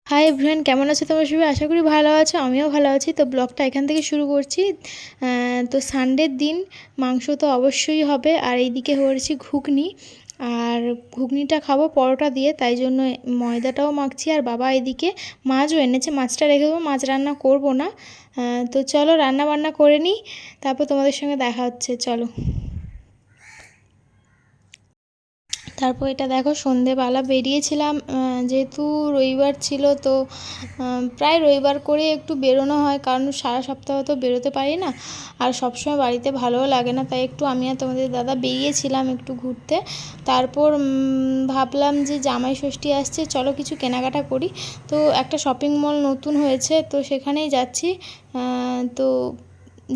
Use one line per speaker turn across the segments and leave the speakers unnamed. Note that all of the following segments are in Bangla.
হাই এভরিওয়ান, কেমন আছো তোমরা সবাই? আশা করি ভালো আছো, আমিও ভালো আছি। তো ব্লগটা এখান থেকে শুরু করছি। তো সানডের দিন মাংস তো অবশ্যই হবে, আর এইদিকে হয়েছি ঘুগনি। আর ঘুগনিটা খাবো পরোটা দিয়ে, তাই জন্য ময়দাটাও মাখছি। আর বাবা এদিকে মাছও এনেছে, মাছটা রেখে দেবো, মাছ রান্না করব না। তো চলো রান্না বান্না করে নিই, তারপর তোমাদের সঙ্গে দেখা হচ্ছে। চলো। তারপর এটা দেখো, সন্ধেবেলা বেরিয়েছিলাম, যেহেতু রবিবার ছিল। তো প্রায় রবিবার করে একটু বেরোনো হয়, কারণ সারা সপ্তাহ তো বেরোতে পারি না, আর সবসময় বাড়িতে ভালোও লাগে না। তাই একটু আমি আর তোমাদের দাদা বেরিয়েছিলাম একটু ঘুরতে। তারপর ভাবলাম যে জামাই ষষ্ঠী আসছে, চলো কিছু কেনাকাটা করি। তো একটা শপিং মল নতুন হয়েছে, তো সেখানেই যাচ্ছি। তো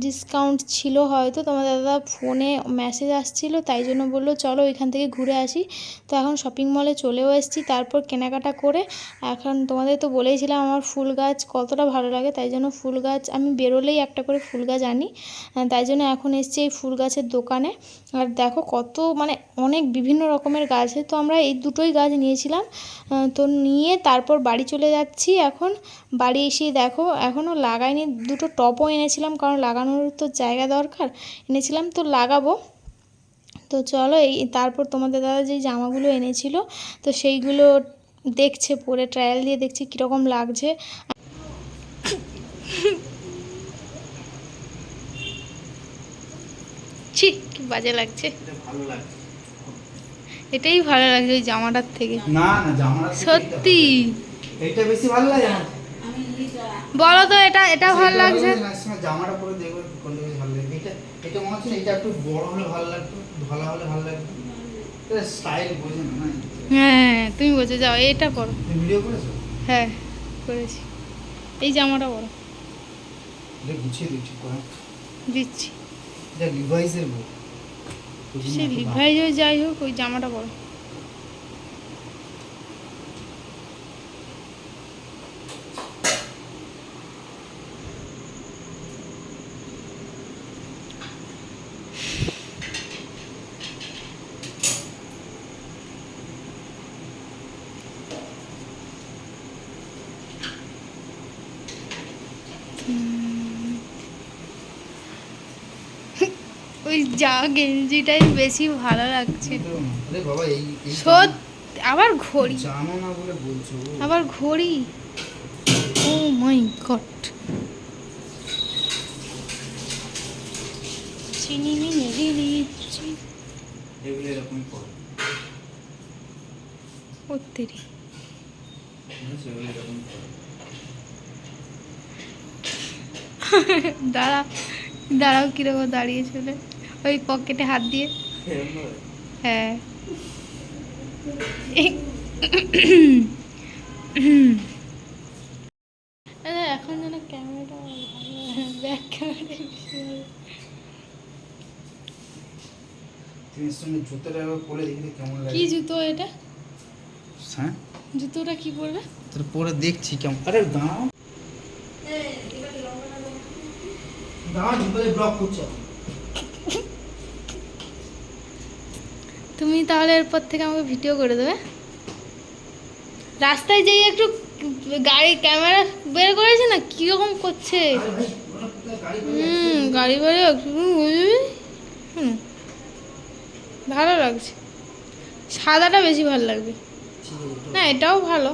ডিসকাউন্ট ছিল হয়তো, তোমার দাদা ফোনে মেসেজ আসছিলো, তাই জন্য বললো চলো ওইখান থেকে ঘুরে আসি। তো এখন শপিং মলে চলেও এসেছি। তারপর কেনাকাটা করে এখন তোমাদের তো বলেইছিলাম আমার ফুল গাছ কতটা ভালো লাগে, তাই জন্য ফুল গাছ আমি বেরোলেই একটা করে ফুল গাছ আনি। তাই জন্য এখন এসেছি এই ফুল গাছের দোকানে। আর দেখো কত মানে অনেক বিভিন্ন রকমের গাছ, তো আমরা এই দুটোই গাছ নিয়েছিলাম। তো নিয়ে তারপর বাড়ি চলে যাচ্ছি এখন। বাড়ি এসে দেখো এখনও লাগাইনি, দুটো টবও এনেছিলাম, কারণ লাগানোর তো জায়গা দরকার, এনেছিলাম তো লাগাবো। তো চলো এই তারপর তোমাদের দাদা যেই জামাগুলো এনেছিল, তো সেইগুলো দেখছে, পরে ট্রায়াল দিয়ে দেখছে কীরকম লাগছে। ছি, কি বাজে লাগছে। এটাই ভালো লাগছে ওই জামাটার থেকে।
না না, জামাটা
সত্যি
এইটা বেশি ভালো লাগে আমার।
বলো তো, এটা ভালো লাগছে।
জামাটা পরে দেখো কোনটা বেশি ভালো লাগে। এটা এটা মনে হচ্ছে এটা একটু বড় হলে ভালো লাগতো, ভালো হলে ভালো লাগতো। এটা স্টাইল বোঝে না।
হ্যাঁ তুমি বলছো, যাও এটা পরো।
তুমি ভিডিও করেছো?
হ্যাঁ করেছি। এই জামাটা পরো।
এটা গুছিয়ে দিচ্ছি করে
দিচ্ছি।
এটা লিভাইসের বউ।
সে লিভাইজ যাই হোক, ওই জামাটা পরো। ওই গেঞ্জিটাই বেশি ভালো লাগছে।
আরে বাবা এই
সত্যি। আবার ঘড়ি,
জানো না বলে বলছো?
আবার ঘড়ি। ও মাই গড। চিনি মিনি দিচ্ছি।
এগুলো এরকমই পড়ে।
ও তেরি।
এগুলো এরকমই পড়ে।
দাঁড়াও কিরকম দাঁড়িয়েছিল, ওই পকেটে হাত দিয়ে। হ্যাঁ এখন যেন ক্যামেরাটা ব্যাক ক্যামেরা।
তুমি সঙ্গে জুতোটা একবার পরে দেখি কেমন লাগে।
কি জুতো এটা?
হ্যাঁ
জুতোটা কি পরবে?
তোর পরে দেখছি কেমন। আরে দাঁড়াও দাঁড়াও, জুতোতে ব্লক করছে।
তুমি তাহলে এরপর থেকে আমাকে ভিডিও করে দেবে। রাস্তায় যেই একটু গাড়ি ক্যামেরা বের করেছে না, কীরকম করছে। গাড়ি বাড়ি ভালো লাগছে। সাদাটা বেশি ভালো লাগবে। না এটাও ভালো।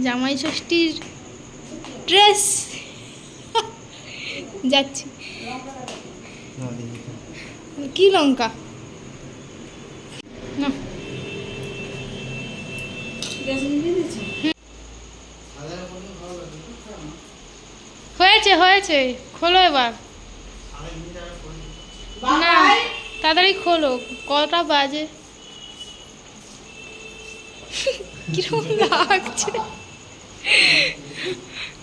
জামাই ষষ্ঠীর ড্রেস। যাচ্ছি। কি লঙ্কা না, হয়েছে হয়েছে, খোলো এবার। না তাড়াতাড়ি খোলো, কটা বাজে। কিরকম লাগছে,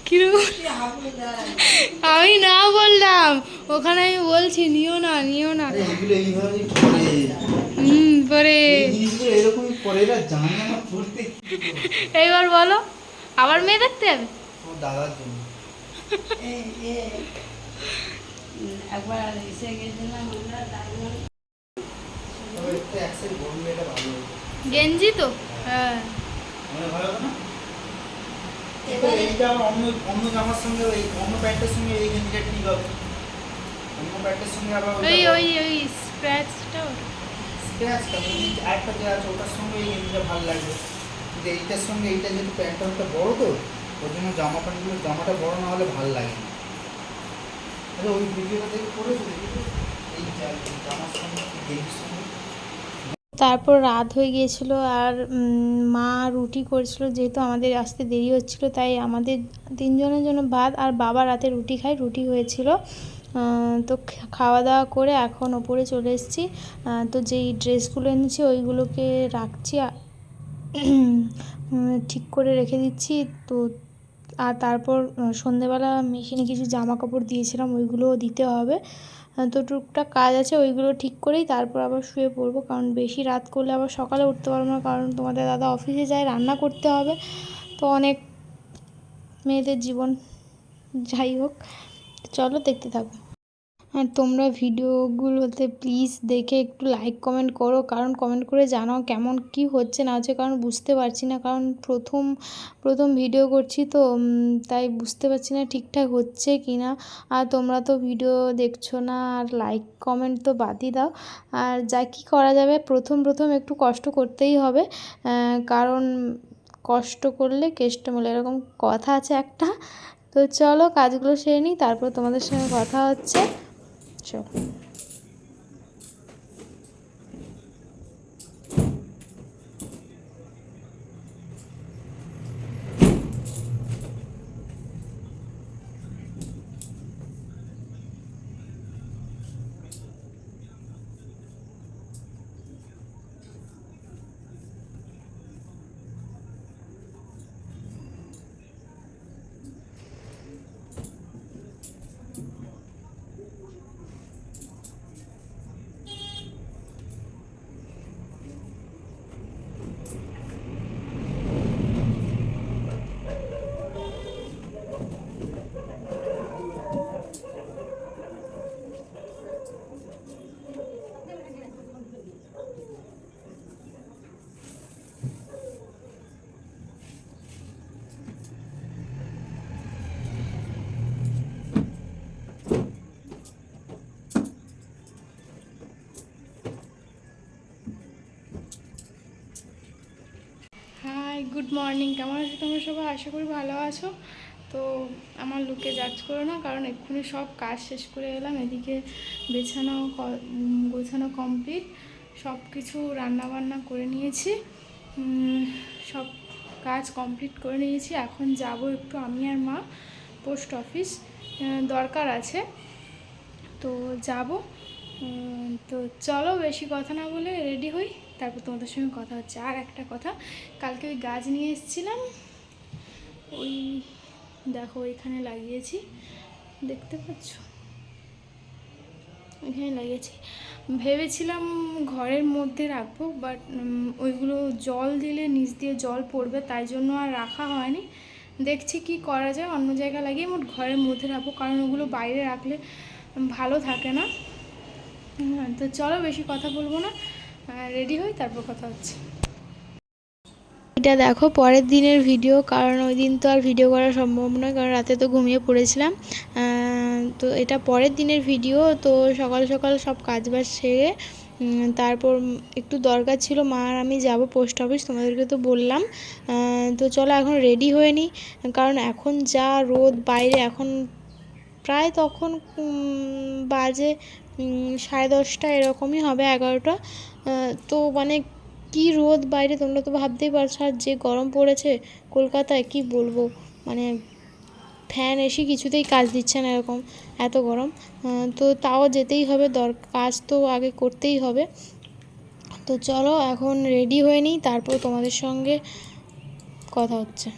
কিরকম। আমি না বললাম, ওখানে আমি বলছি নিও না নিও না।
এগুলো এইভাবেই পরে।
পরে
জিনিসগুলো এরকমই পরে, এরা জানে না পড়তে।
এইবার বলো, আবার মেয়ে দেখতে যাবে?
আমার দাদার জন্য
একবার এসে গেছিলাম আমরা,
একসাথে বললে এটা ভালো হতো।
গেঞ্জি তো
হ্যাঁ।
হ্যাঁ
মানে ভালো হতো না? কিন্তু এইটা আবার অন্য অন্য জামার সঙ্গে ওই অন্য প্যান্টের সঙ্গে এই গেঞ্জিটা ঠিক হবে। অন্য প্যান্টের সঙ্গে আবার
ওই স্ক্র্যাচটা
স্ক্র্যাচ কেন? আরেকটা যে আছে ওটার সঙ্গে এই গেঞ্জিটা ভালো লাগবে। কিন্তু এইটার সঙ্গে এইটা যেহেতু প্যান্টটা অনেকটা বড় তো, ওর জন্য জামা প্যান্টগুলো জামাটা বড় না হলে ভালো লাগে না। আচ্ছা ওই ভিডিওটা দেখে করেছো দেখি তো? এই জামার সঙ্গে গেঞ্জির সঙ্গে।
তারপর রাত হয়ে গিয়েছিল আর মা রুটি করেছিল, যেহেতু আমাদের আসতে দেরি হচ্ছিল তাই আমাদের তিনজনের জন্য ভাত আর বাবা রাতে রুটি খায়, রুটি হয়েছিল। তো খাওয়া দাওয়া করে এখন ওপরে চলে এসেছি। তো যেই ড্রেসগুলো এনেছি ওইগুলোকে রাখছি, ঠিক করে রেখে দিচ্ছি। তো আর তারপর সন্ধেবেলা মেশিনে কিছু জামা কাপড় দিয়েছিলাম, ওইগুলোও দিতে হবে। তো টুকটাক কাজ আছে, ওইগুলো ঠিক করেই তারপর আবার শুয়ে পড়বো, কারণ বেশি রাত করলে আবার সকালে উঠতে পারবো না, কারণ তোমাদের দাদা অফিসে যায়, রান্না করতে হবে। তো অনেক মেয়েদের জীবন, যাই হোক চলো দেখতে থাকো। আর তোমরা ভিডিওগুলোতে প্লিজ দেখে একটু লাইক কমেন্ট করো, কারণ কমেন্ট করে জানাও কেমন কি হচ্ছে না হচ্ছে, কারণ বুঝতে পারছি না, কারণ প্রথম ভিডিও করছি তো তাই বুঝতে পারছি না ঠিকঠাক হচ্ছে কি না। আর তোমরা তো ভিডিও দেখছো না আর লাইক কমেন্ট তো বাদই দাও। আর যা কি করা যাবে, প্রথম একটু কষ্ট করতেই হবে, কারণ কষ্ট করলে কেষ্ট মেলে, এরকম কথা আছে একটা। তো চলো কাজগুলো সেরে নিই, তারপর তোমাদের সঙ্গে কথা হচ্ছে। চলো। Hi, good morning. কেমন আছো তোমরা সবাই? আশা করি ভালো আছো। তো আমার লুকে জাজ করো না, কারণ এক্ষুনি সব কাজ শেষ করে এলাম। এদিকে গোছানো কমপ্লিট, সব কিছু রান্নাবান্না করে নিয়েছি, সব কাজ কমপ্লিট করে নিয়েছি। এখন যাব একটু আমি আর মা পোস্ট অফিস, দরকার আছে, তো যাব। তো চলো বেশি কথা না বলে রেডি হই, তারপর তোমাদের সঙ্গে কথা হচ্ছে। আর একটা কথা, কালকে ওই গাছ নিয়ে এসেছিলাম, ওই দেখো এখানে লাগিয়েছি, দেখতে পাচ্ছ, এখানে লাগিয়েছি। ভেবেছিলাম ঘরের মধ্যে রাখবো, বাট ওইগুলো জল দিলে নিচ দিয়ে জল পড়বে, তাই জন্য আর রাখা হয়নি। দেখছি কি করা যায়, অন্য জায়গায় লাগিয়ে মোট ঘরের মধ্যে রাখবো, কারণ ওগুলো বাইরে রাখলে ভালো থাকে না। তো চলো বেশি কথা বলবো না, রেডি হই, তারপর কথা হচ্ছে। এটা দেখো পরের দিনের ভিডিও, কারণ ওই দিন তো আর ভিডিও করা সম্ভব নয়, কারণ রাতে তো ঘুমিয়ে পড়েছিলাম। তো এটা পরের দিনের ভিডিও। তো সকাল সকাল সব কাজবাজ সেরে তারপর একটু দরকার ছিল, মা আর আমি যাব পোস্ট অফিস, তোমাদেরকে তো বললাম। তো চলো এখন রেডি হয়ে নিই, কারণ এখন যা রোদ বাইরে, এখন প্রায় তখন বাজে 10:30 এরকমই হবে, 11টা। তো মানে কি রোদ বাইরে, তোমরা তো ভাবতেই পারছো। আর যে গরম পড়েছে কলকাতায়, কি বলবো, মানে ফ্যান এসি কিছুতেই কাজ দিচ্ছে না, এরকম এত গরম। তো তাও যেতেই হবে, কাজ তো আগে করতেই হবে। তো চলো এখন রেডি হয়ে নিই, তারপর তোমাদের সঙ্গে কথা হচ্ছে।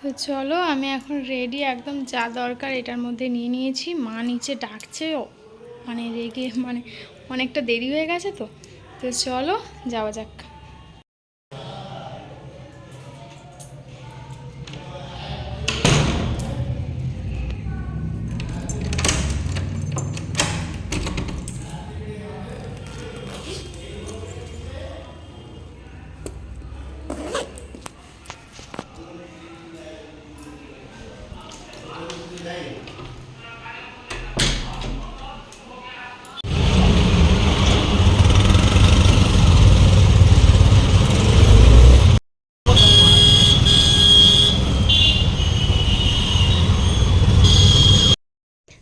তো চলো আমি এখন রেডি, একদম যা দরকার এটার মধ্যে নিয়ে নিয়েছি। মা নিচে ডাকছে, মানে রেগে, মানে অনেকটা দেরি হয়ে গেছে তো। তো চলো যাওয়া যাক।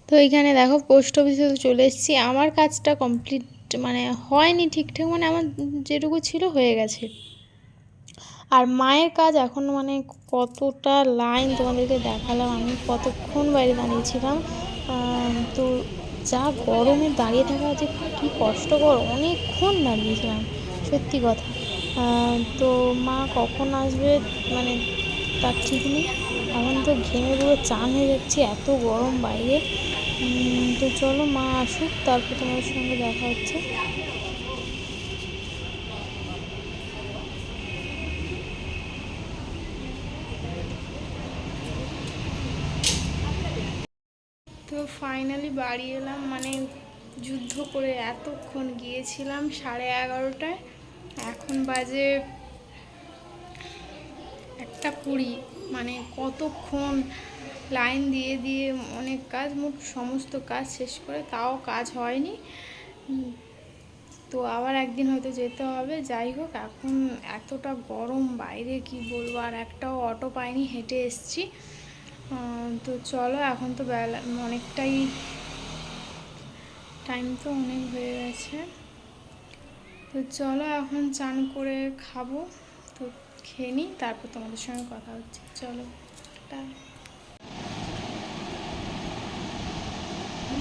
তো এইখানে দেখো পোস্ট অফিসে তো চলে এসেছি। আমার কাজটা কমপ্লিট মানে হয়নি ঠিকঠাক, মানে আমার যেটুকু ছিল হয়ে গেছে। আর মায়ের কাজ এখন মানে কতটা লাইন তোমাদেরকে দেখালাম, আমি কতক্ষণ বাইরে দাঁড়িয়েছিলাম। তো যা গরমে দাঁড়িয়ে থাকা যে কী কষ্টকর, অনেকক্ষণ দাঁড়িয়েছিলাম সত্যি কথা। তো মা কখন আসবে মানে তার ঠিক নেই। এখন তো ঘেমে পুরো চান হয়ে যাচ্ছে, এত গরম বাইরে। তো চলো মা আসুক, তারপর তোমাদের সঙ্গে দেখা হচ্ছে। তো ফাইনালি বাড়ি এলাম, মানে যুদ্ধ করে এতক্ষণ গিয়েছিলাম 11:30টায়, এখন বাজে 1:20। মানে কতক্ষণ লাইন দিয়ে দিয়ে অনেক কাজ, মোট সমস্ত কাজ শেষ করে তাও কাজ হয়নি। তো আবার একদিন হয়তো যেতে হবে। যাই হোক, এখন এতটা গরম বাইরে কি বলবো, আর একটাও অটো পাইনি, হেঁটে এসছি। তো চলো, এখন তো বেলা অনেকটাই টাইম তো অনেক হয়ে গেছে। তো চলো এখন চান করে খাবো, তো খেয়ে নিই, তারপর তোমাদের সঙ্গে কথা হচ্ছে। চলো টাটা।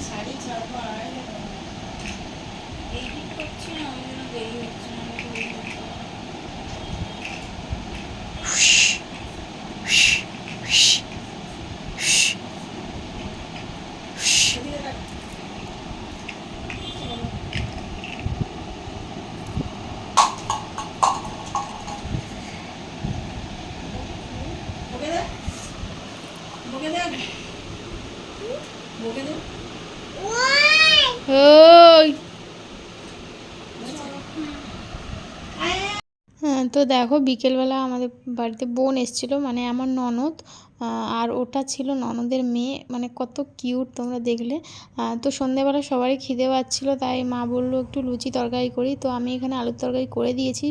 শাড়ি ছাড়বো আর এই দিক করছি না, ওই জন্য দেরি হচ্ছে না।
ওই তো দেখো বিকেলবেলা আমাদের বাড়িতে বোন এসেছিলো, মানে আমার ননদ, আর ওটা ছিল ননদের মেয়ে, মানে কত কিউট তোমরা দেখলে। তো সন্ধ্যেবেলা সবারই খিদে পাচ্ছিলো, তাই মা বললো একটু লুচি তরকারি করি। তো আমি এখানে আলুর তরকারি করে দিয়েছি।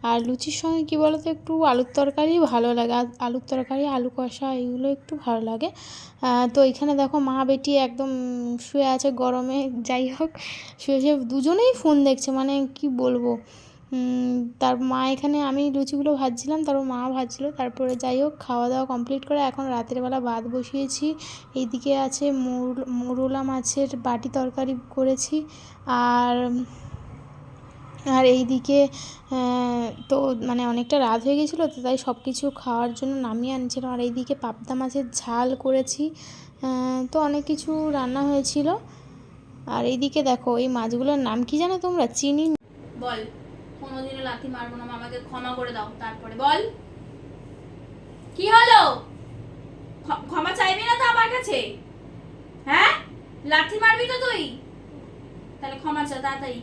আর লুচির সঙ্গে কী বলো তো, একটু আলুর তরকারি ভালো লাগে, আর আলুর তরকারি, আলু কষা, এগুলো একটু ভালো লাগে। তো এখানে দেখো মা বেটি একদম শুয়ে আছে গরমে। যাই হোক, শুয়ে শুয়ে দুজনেই ফোন দেখছে, মানে কি বলবো। তার মা এখানে, আমি লুচিগুলো ভাজছিলাম, তারপর মা ভাজছিলো। তারপরে যাই হোক, খাওয়া দাওয়া কমপ্লিট করে এখন রাতের বেলা ভাত বসিয়েছি। এইদিকে আছে মোরলা মাছের বাটি তরকারি করেছি। আর আর এইদিকে তো মানে অনেকটা রাত হয়ে গেছিলো, তো তাই সব কিছু খাওয়ার জন্য নামিয়ে আনছিলাম। আর এইদিকে পাবদা মাছের ঝাল করেছি। তো অনেক কিছু রান্না হয়েছিল। আর এইদিকে দেখো, এই মাছগুলোর নাম কি জানো তোমরা? চিনি।
বল, কোনোদিনও লাথি মারবো না, আমাকে ক্ষমা করে দাও। তারপরে বল কি হলো, ক্ষমা চাইবি না তো আমার কাছে? হ্যাঁ, লাথি মারবি তো তুই, তাহলে ক্ষমা চা তাড়াতাড়ি।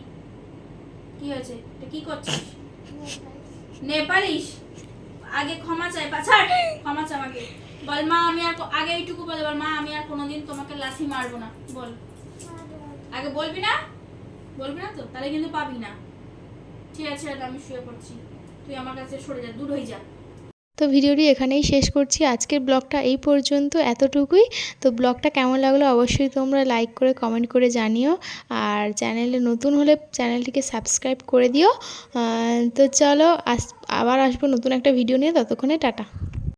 কি হয়েছে, এটা কি করছিস? নেপালিস, আগে ক্ষমা চাই, পাছাড় ক্ষমা চা আমাকে। বল মা আমি আর, আগে এইটুকু বলে বল, মা আমি আর কোনোদিন তোমাকে লাথি মারবো না। বল, আগে বলবি না? বলবি না তো, তাহলে কিন্তু পাবি না। ঠিক আছে, আমি শুয়ে পড়ছি, তুই আমার কাছে সরে যা, দূর হয়ে যা।
তো ভিডিওটি এখানেই শেষ করছি, আজকের ব্লগটা এই পর্যন্ত, এতটুকুই। তো ব্লগটা কেমন লাগলো অবশ্যই তোমরা লাইক করে কমেন্ট করে জানিও। আর চ্যানেলে নতুন হলে চ্যানেলটিকে সাবস্ক্রাইব করে দিও। তো চলো আবার আসবো নতুন একটা ভিডিও নিয়ে, ততক্ষণে টাটা।